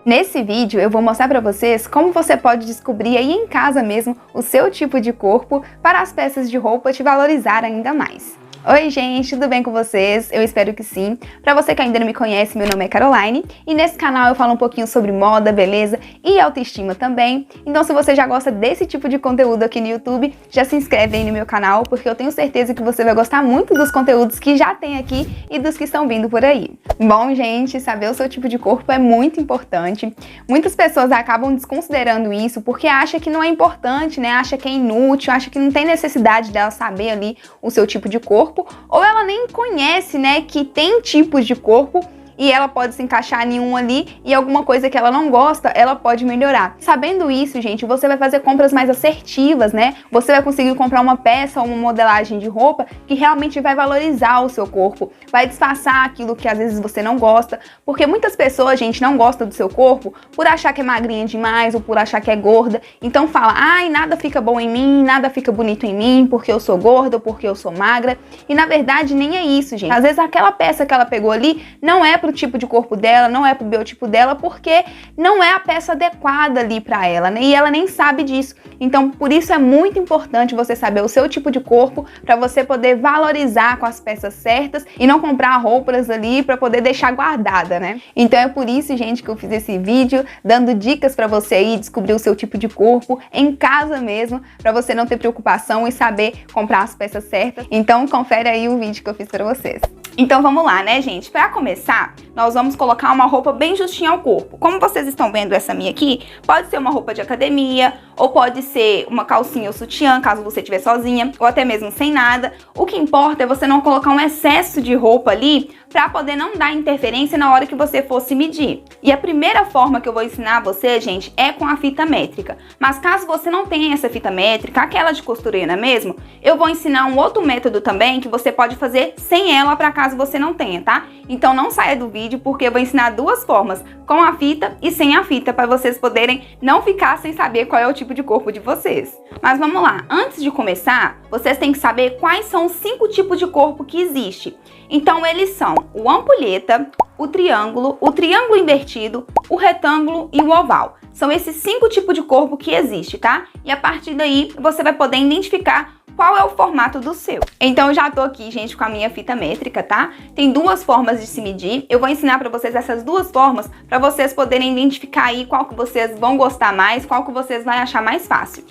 Nesse vídeo eu vou mostrar para vocês como você pode descobrir aí em casa mesmo o seu tipo de corpo para as peças de roupa te valorizar ainda mais. Oi gente, tudo bem com vocês? Eu espero que sim. Para você que ainda não me conhece, meu nome é Caroline e nesse canal eu falo um pouquinho sobre moda, beleza e autoestima também. Então se você já gosta desse tipo de conteúdo aqui no YouTube, já se inscreve aí no meu canal, porque eu tenho certeza que você vai gostar muito dos conteúdos que já tem aqui e dos que estão vindo por aí. Bom gente, saber o seu tipo de corpo é muito importante. Muitas pessoas acabam desconsiderando isso porque acha que não é importante, né? Acha que é inútil, acha que não tem necessidade dela saber ali o seu tipo de corpo, ou ela nem conhece, né, que tem tipos de corpo e ela pode se encaixar em um ali e alguma coisa que ela não gosta, ela pode melhorar. Sabendo isso, gente, você vai fazer compras mais assertivas, né? Você vai conseguir comprar uma peça ou uma modelagem de roupa que realmente vai valorizar o seu corpo, vai disfarçar aquilo que às vezes você não gosta, porque muitas pessoas, gente, não gostam do seu corpo por achar que é magrinha demais ou por achar que é gorda, então fala, ai, nada fica bom em mim, nada fica bonito em mim, porque eu sou gorda ou porque eu sou magra, e na verdade nem é isso, gente. Às vezes aquela peça que ela pegou ali não é pro tipo de corpo dela, não é pro biotipo dela, porque não é a peça adequada ali pra ela, né? E ela nem sabe disso. Então, por isso é muito importante você saber o seu tipo de corpo pra você poder valorizar com as peças certas e não comprar roupas ali pra poder deixar guardada, né? Então é por isso, gente, que eu fiz esse vídeo dando dicas pra você aí descobrir o seu tipo de corpo em casa mesmo, pra você não ter preocupação e saber comprar as peças certas. Então confere aí o vídeo que eu fiz pra vocês. Então vamos lá, né, gente? Pra começar, nós vamos colocar uma roupa bem justinha ao corpo. Como vocês estão vendo essa minha aqui, pode ser uma roupa de academia, ou pode ser uma calcinha ou sutiã, caso você estiver sozinha, ou até mesmo sem nada. O que importa é você não colocar um excesso de roupa ali pra poder não dar interferência na hora que você for se medir. E a primeira forma que eu vou ensinar a você, gente, é com a fita métrica. Mas caso você não tenha essa fita métrica, aquela de costureira mesmo, eu vou ensinar um outro método também que você pode fazer sem ela pra caso você não tenha, tá? Então não saia do vídeo porque eu vou ensinar duas formas, com a fita e sem a fita, para vocês poderem não ficar sem saber qual é o tipo de corpo de vocês. Mas vamos lá, antes de começar, vocês têm que saber quais são os 5 tipos de corpo que existe. Então eles são o ampulheta, o triângulo invertido, o retângulo e o oval. São esses 5 tipos de corpo que existe, tá? E a partir daí você vai poder identificar qual é o formato do seu. Então eu já tô aqui, gente, com a minha fita métrica, tá? Tem duas formas de se medir. Eu vou ensinar pra vocês essas duas formas pra vocês poderem identificar aí qual que vocês vão gostar mais, qual que vocês vão achar mais fácil.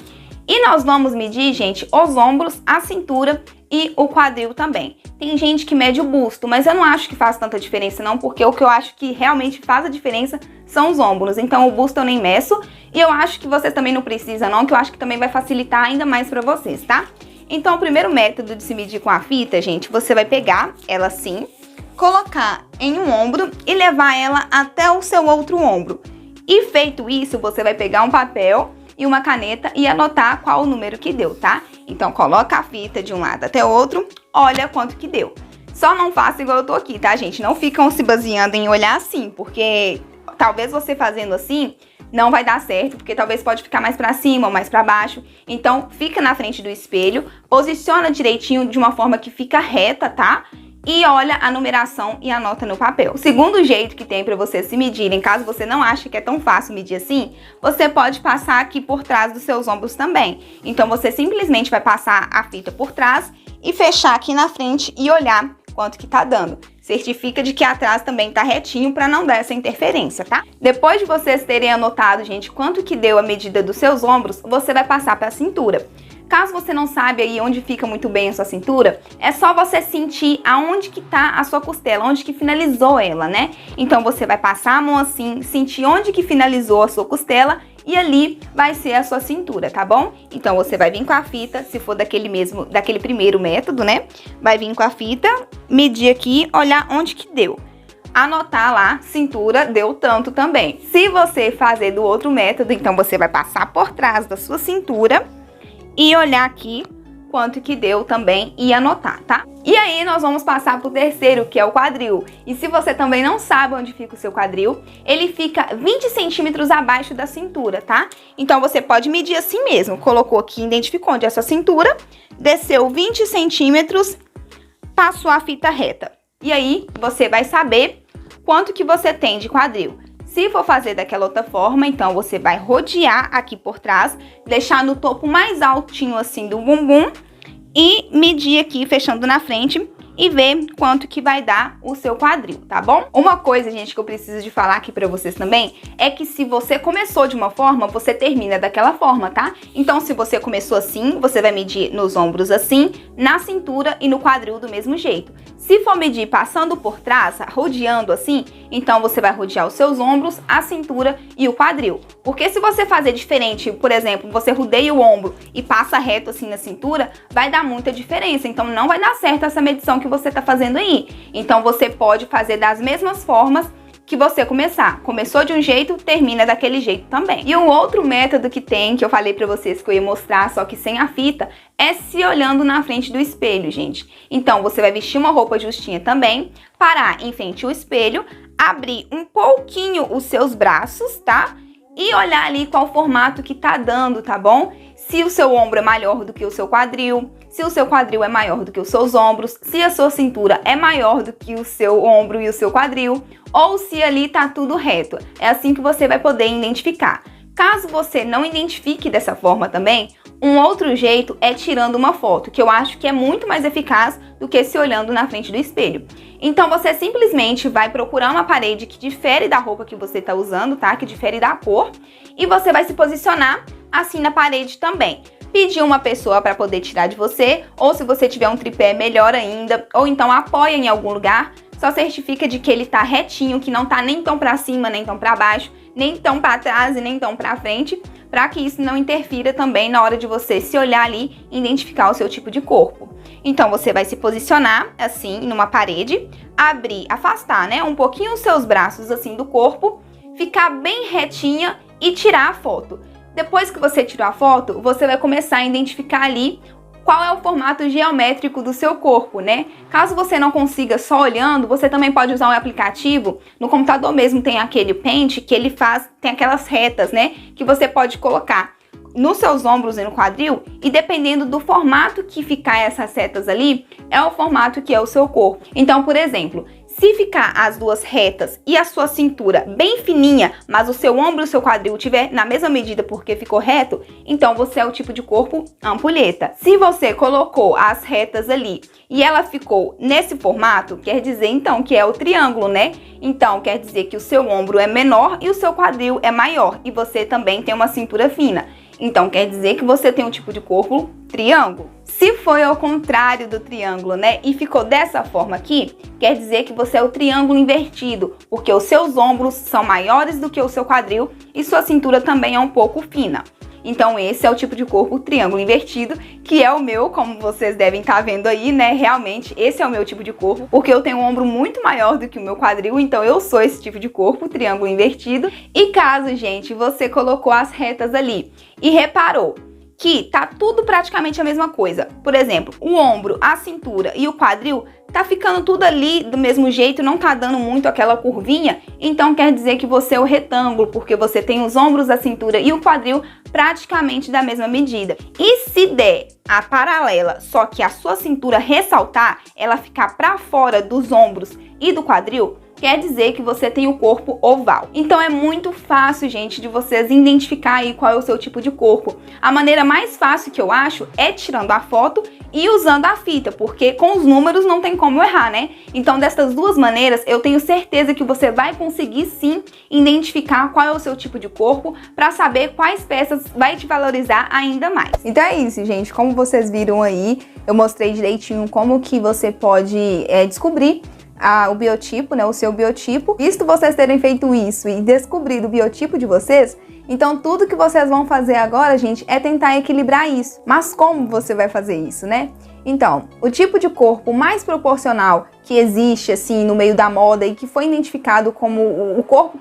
E nós vamos medir, gente, os ombros, a cintura e o quadril também. Tem gente que mede o busto, mas eu não acho que faz tanta diferença não, porque o que eu acho que realmente faz a diferença são os ombros. Então o busto eu nem meço e eu acho que vocês também não precisam não, que eu acho que também vai facilitar ainda mais pra vocês, tá? Então o primeiro método de se medir com a fita, gente, você vai pegar ela assim, colocar em um ombro e levar ela até o seu outro ombro. E feito isso, você vai pegar um papel e uma caneta e anotar qual o número que deu, tá? Então coloca a fita de um lado até o outro, olha quanto que deu. Só não faça igual eu tô aqui, tá, gente? Não ficam se baseando em olhar assim, porque talvez você fazendo assim não vai dar certo, porque talvez pode ficar mais pra cima ou mais pra baixo. Então fica na frente do espelho, posiciona direitinho de uma forma que fica reta, tá? E olha a numeração e anota no papel. O segundo jeito que tem para vocês se medirem, caso você não ache que é tão fácil medir assim, você pode passar aqui por trás dos seus ombros também. Então você simplesmente vai passar a fita por trás e fechar aqui na frente e olhar quanto que tá dando. Certifica de que atrás também tá retinho para não dar essa interferência, tá? Depois de vocês terem anotado, gente, quanto que deu a medida dos seus ombros, você vai passar para a cintura. Caso você não sabe aí onde fica muito bem a sua cintura, é só você sentir aonde que tá a sua costela, onde que finalizou ela, né? Então você vai passar a mão assim, sentir onde que finalizou a sua costela e ali vai ser a sua cintura, tá bom? Então você vai vir com a fita, se for daquele primeiro método, né? Vai vir com a fita, medir aqui, olhar onde que deu. Anotar lá, cintura deu tanto também. Se você fazer do outro método, então você vai passar por trás da sua cintura e olhar aqui quanto que deu também e anotar, tá? E aí nós vamos passar pro terceiro, que é o quadril. E se você também não sabe onde fica o seu quadril, ele fica 20 centímetros abaixo da cintura, tá? Então você pode medir assim mesmo. Colocou aqui, identificou onde é a sua cintura, desceu 20 centímetros, passou a fita reta. E aí você vai saber quanto que você tem de quadril. Se for fazer daquela outra forma, então você vai rodear aqui por trás, deixar no topo mais altinho assim do bumbum e medir aqui fechando na frente e ver quanto que vai dar o seu quadril, tá bom? Uma coisa, gente, que eu preciso de falar aqui pra vocês também é que se você começou de uma forma, você termina daquela forma, tá? Então, se você começou assim, você vai medir nos ombros assim, na cintura e no quadril do mesmo jeito. Se for medir passando por trás, rodeando assim, então você vai rodear os seus ombros, a cintura e o quadril. Porque se você fazer diferente, por exemplo, você rodeia o ombro e passa reto assim na cintura, vai dar muita diferença. Então não vai dar certo essa medição que você tá fazendo aí. Então você pode fazer das mesmas formas que você começar. Começou de um jeito, termina daquele jeito também. E um outro método que tem, que eu falei pra vocês que eu ia mostrar, só que sem a fita, é se olhando na frente do espelho, gente. Então, você vai vestir uma roupa justinha também, parar em frente ao espelho, abrir um pouquinho os seus braços, tá? E olhar ali qual formato que tá dando, tá bom? Se o seu ombro é maior do que o seu quadril, se o seu quadril é maior do que os seus ombros, se a sua cintura é maior do que o seu ombro e o seu quadril, ou se ali tá tudo reto. É assim que você vai poder identificar. Caso você não identifique dessa forma também, um outro jeito é tirando uma foto, que eu acho que é muito mais eficaz do que se olhando na frente do espelho. Então você simplesmente vai procurar uma parede que difere da roupa que você tá usando, tá? Que difere da cor, e você vai se posicionar assim na parede também. Pedir uma pessoa para poder tirar de você, ou se você tiver um tripé, melhor ainda, ou então apoia em algum lugar, só certifica de que ele tá retinho, que não tá nem tão para cima, nem tão para baixo, nem tão para trás e nem tão para frente, para que isso não interfira também na hora de você se olhar ali e identificar o seu tipo de corpo. Então você vai se posicionar assim numa parede, abrir, afastar, né, um pouquinho os seus braços assim do corpo, ficar bem retinha e tirar a foto. Depois que você tirou a foto, você vai começar a identificar ali qual é o formato geométrico do seu corpo, né? Caso você não consiga só olhando, você também pode usar um aplicativo. No computador mesmo tem aquele Paint que ele tem aquelas retas, né? Que você pode colocar nos seus ombros e no quadril, e dependendo do formato que ficar essas setas ali, é o formato que é o seu corpo. Então, por exemplo, se ficar as duas retas e a sua cintura bem fininha, mas o seu ombro e o seu quadril tiver na mesma medida porque ficou reto, então você é o tipo de corpo ampulheta. Se você colocou as retas ali e ela ficou nesse formato, quer dizer então que é o triângulo, né? Então quer dizer que o seu ombro é menor e o seu quadril é maior, e você também tem uma cintura fina. Então quer dizer que você tem um tipo de corpo triângulo. Se foi ao contrário do triângulo, né, e ficou dessa forma aqui, quer dizer que você é o triângulo invertido, porque os seus ombros são maiores do que o seu quadril e sua cintura também é um pouco fina. Então esse é o tipo de corpo triângulo invertido, que é o meu, como vocês devem estar vendo aí, né? Realmente esse é o meu tipo de corpo, porque eu tenho um ombro muito maior do que o meu quadril, então eu sou esse tipo de corpo, triângulo invertido. E caso, gente, você colocou as retas ali e reparou que tá tudo praticamente a mesma coisa. Por exemplo, o ombro, a cintura e o quadril tá ficando tudo ali do mesmo jeito, não tá dando muito aquela curvinha, então quer dizer que você é o retângulo, porque você tem os ombros, a cintura e o quadril praticamente da mesma medida. E se der a paralela, só que a sua cintura ressaltar, ela ficar para fora dos ombros e do quadril, quer dizer que você tem o corpo oval. Então é muito fácil, gente, de vocês identificar aí qual é o seu tipo de corpo. A maneira mais fácil que eu acho é tirando a foto e usando a fita, porque com os números não tem como errar, né? Então dessas duas maneiras, eu tenho certeza que você vai conseguir sim identificar qual é o seu tipo de corpo, para saber quais peças vai te valorizar ainda mais. Então é isso, gente. Como vocês viram aí, eu mostrei direitinho como que você pode descobrir o biotipo, né, o seu biotipo. Visto vocês terem feito isso e descobrido o biotipo de vocês, então tudo que vocês vão fazer agora, gente, é tentar equilibrar isso. Mas como você vai fazer isso, né? Então, o tipo de corpo mais proporcional que existe, assim, no meio da moda e que foi identificado como o corpo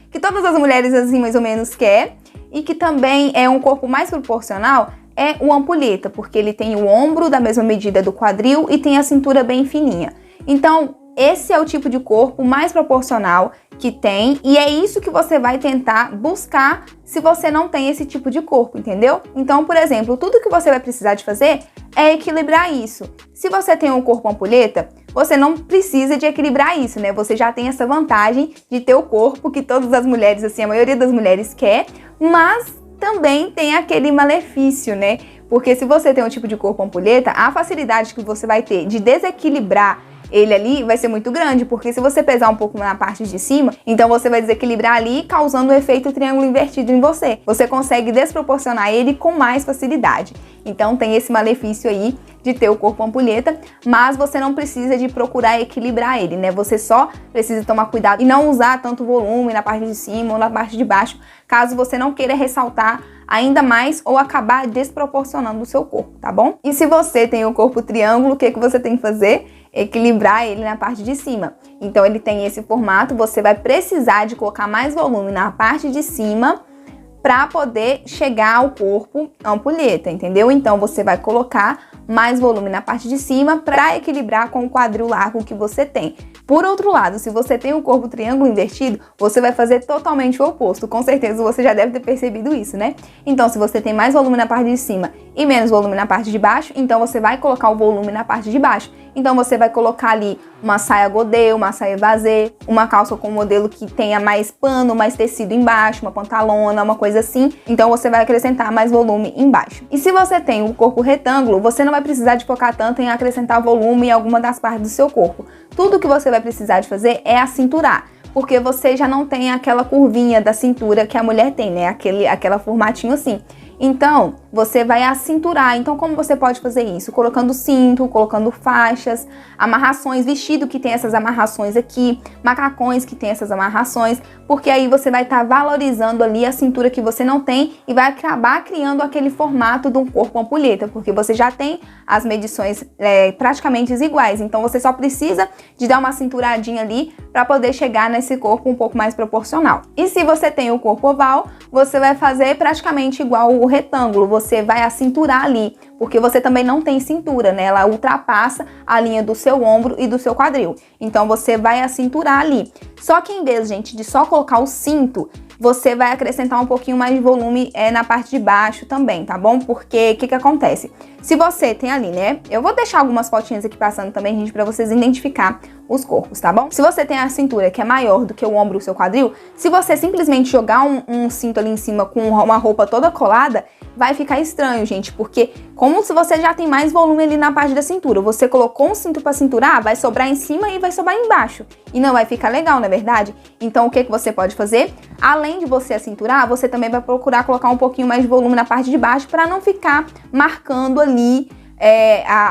que todas as mulheres, assim, mais ou menos quer, e que também é um corpo mais proporcional, é o ampulheta, porque ele tem o ombro da mesma medida do quadril e tem a cintura bem fininha. Então, esse é o tipo de corpo mais proporcional que tem, e é isso que você vai tentar buscar se você não tem esse tipo de corpo, entendeu? Então, por exemplo, tudo que você vai precisar de fazer é equilibrar isso. Se você tem um corpo ampulheta, você não precisa de equilibrar isso, né? Você já tem essa vantagem de ter o corpo que todas as mulheres, assim, a maioria das mulheres quer, mas também tem aquele malefício, né? Porque se você tem um tipo de corpo ampulheta, a facilidade que você vai ter de desequilibrar ele ali vai ser muito grande, porque se você pesar um pouco na parte de cima, então você vai desequilibrar ali, causando um efeito triângulo invertido em você. Você consegue desproporcionar ele com mais facilidade. Então tem esse malefício aí de ter o corpo ampulheta, mas você não precisa de procurar equilibrar ele, né? Você só precisa tomar cuidado e não usar tanto volume na parte de cima ou na parte de baixo, caso você não queira ressaltar ainda mais ou acabar desproporcionando o seu corpo, tá bom? E se você tem o corpo triângulo, o que você tem que fazer? Equilibrar ele na parte de cima. Então ele tem esse formato, você vai precisar de colocar mais volume na parte de cima para poder chegar ao corpo ampulheta, entendeu? Então você vai colocar mais volume na parte de cima para equilibrar com o quadril largo que você tem. Por outro lado, se você tem um corpo triângulo invertido, você vai fazer totalmente o oposto. Com certeza você já deve ter percebido isso, né? Então, se você tem mais volume na parte de cima e menos volume na parte de baixo, então você vai colocar o volume na parte de baixo. Então você vai colocar ali uma saia godê, uma saia vazê, uma calça com modelo que tenha mais pano, mais tecido embaixo, uma pantalona, uma coisa assim. Então você vai acrescentar mais volume embaixo. E se você tem o corpo retângulo, você não vai precisar de focar tanto em acrescentar volume em alguma das partes do seu corpo. Tudo que você vai precisar de fazer é acinturar, porque você já não tem aquela curvinha da cintura que a mulher tem, né? Aquela formatinho assim. Então, você vai acinturar. Então, como você pode fazer isso? Colocando cinto, colocando faixas, amarrações, vestido que tem essas amarrações aqui, macacões que tem essas amarrações, porque aí você vai estar valorizando ali a cintura que você não tem e vai acabar criando aquele formato de um corpo ampulheta, porque você já tem as medições praticamente iguais. Então, você só precisa de dar uma cinturadinha ali para poder chegar nesse corpo um pouco mais proporcional. E se você tem o corpo oval, você vai fazer praticamente igual o retângulo, você vai acinturar ali, porque você também não tem cintura, né? Ela ultrapassa a linha do seu ombro e do seu quadril. Então você vai acinturar ali. Só que em vez, gente, de só colocar o cinto, você vai acrescentar um pouquinho mais de volume na parte de baixo também, tá bom? Porque o que acontece? Se você tem ali, né? Eu vou deixar algumas fotinhas aqui passando também, gente, pra vocês identificar os corpos, tá bom? Se você tem a cintura que é maior do que o ombro e o seu quadril, se você simplesmente jogar um cinto ali em cima com uma roupa toda colada, vai ficar estranho, gente, porque como se você já tem mais volume ali na parte da cintura, você colocou um cinto pra cinturar, vai sobrar em cima e vai sobrar embaixo, e não vai ficar legal, não é verdade? Então o que você pode fazer? Além de você acinturar, você também vai procurar colocar um pouquinho mais de volume na parte de baixo para não ficar marcando ali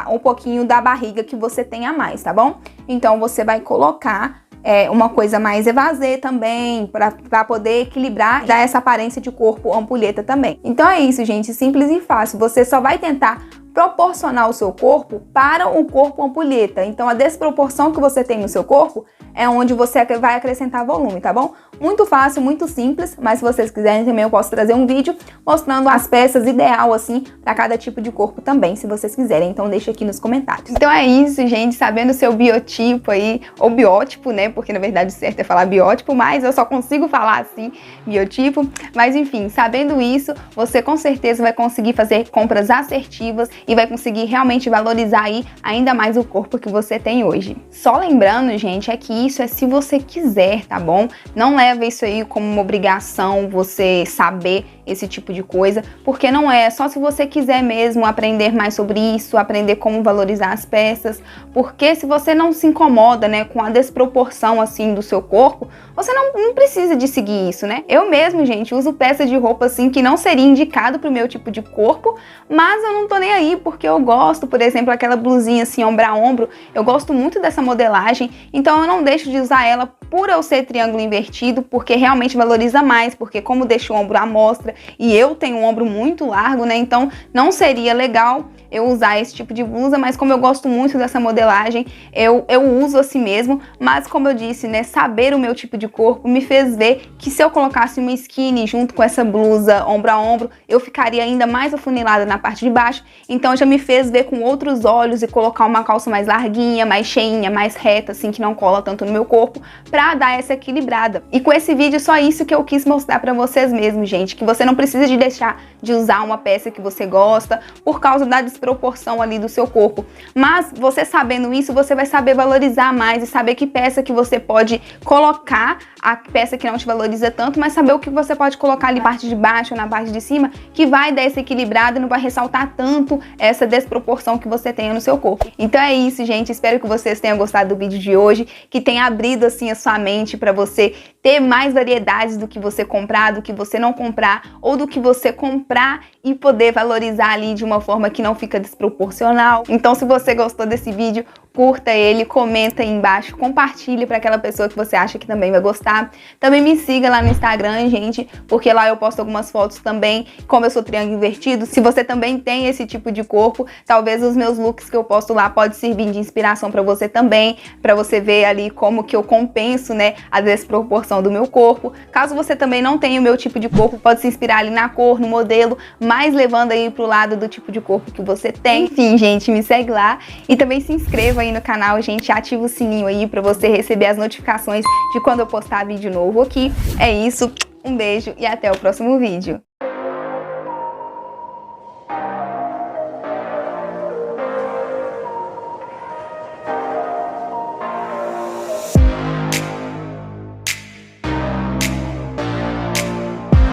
um pouquinho da barriga que você tem a mais, tá bom? Então você vai colocar uma coisa mais evasê também, para poder equilibrar e dar essa aparência de corpo ampulheta também. Então é isso, gente, simples e fácil. Você só vai tentar proporcionar o seu corpo para o corpo ampulheta. Então a desproporção que você tem no seu corpo é onde você vai acrescentar volume, tá bom? Muito fácil, muito simples, mas se vocês quiserem também eu posso trazer um vídeo mostrando as peças ideal assim para cada tipo de corpo também, se vocês quiserem. Então deixa aqui nos comentários. Então é isso, gente, sabendo o seu biotipo aí, ou biótipo, né? Porque na verdade o certo é falar biótipo, mas eu só consigo falar assim, biotipo. Mas enfim, sabendo isso, você com certeza vai conseguir fazer compras assertivas e vai conseguir realmente valorizar aí ainda mais o corpo que você tem hoje. Só lembrando, gente, é que isso é se você quiser, tá bom? Não leva isso aí como uma obrigação, você saber esse tipo de coisa, porque não é só se você quiser mesmo aprender mais sobre isso, aprender como valorizar as peças, porque se você não se incomoda, né, com a desproporção assim do seu corpo, você não precisa de seguir isso, né? Eu mesmo, gente, uso peças de roupa assim que não seria indicado pro meu tipo de corpo, mas eu não tô nem aí, porque eu gosto, por exemplo, aquela blusinha assim, ombro a ombro, eu gosto muito dessa modelagem, então eu não deixo de usar ela por eu ser triângulo invertido, porque realmente valoriza mais, porque como deixa o ombro à mostra e eu tenho um ombro muito largo, né, então não seria legal eu usar esse tipo de blusa, mas como eu gosto muito dessa modelagem, eu uso assim mesmo. Mas como eu disse, né, saber o meu tipo de corpo me fez ver que se eu colocasse uma skinny junto com essa blusa ombro a ombro, eu ficaria ainda mais afunilada na parte de baixo. Então já me fez ver com outros olhos e colocar uma calça mais larguinha, mais cheinha, mais reta, assim, que não cola tanto no meu corpo, pra dar essa equilibrada. E com esse vídeo, só isso que eu quis mostrar pra vocês mesmo, gente, que você não precisa de deixar de usar uma peça que você gosta por causa da desproporção ali do seu corpo. Mas você sabendo isso, você vai saber valorizar mais e saber que peça que você pode colocar, a peça que não te valoriza tanto, mas saber o que você pode colocar ali na parte de baixo ou na parte de cima, que vai dar essa equilibrada e não vai ressaltar tanto essa desproporção que você tenha no seu corpo. Então é isso, gente. Espero que vocês tenham gostado do vídeo de hoje, que tenha abrido assim a sua mente para você ter mais variedades do que você comprar, do que você não comprar, ou do que você comprar e poder valorizar ali de uma forma que não fica desproporcional. Então, se você gostou desse vídeo, curta ele, comenta aí embaixo, compartilhe para aquela pessoa que você acha que também vai gostar. Também me siga lá no Instagram, gente, porque lá eu posto algumas fotos também, como eu sou triângulo invertido. Se você também tem esse tipo de corpo, talvez os meus looks que eu posto lá pode servir de inspiração para você também, para você ver ali como que eu compenso, né, a desproporção do meu corpo. Caso você também não tenha o meu tipo de corpo, pode se inspirar ali na cor, no modelo, mas levando aí pro lado do tipo de corpo que você tem. Enfim, gente, me segue lá e também se inscreva aí no canal, gente, ativa o sininho aí pra você receber as notificações de quando eu postar vídeo novo aqui. É isso, um beijo e até o próximo vídeo.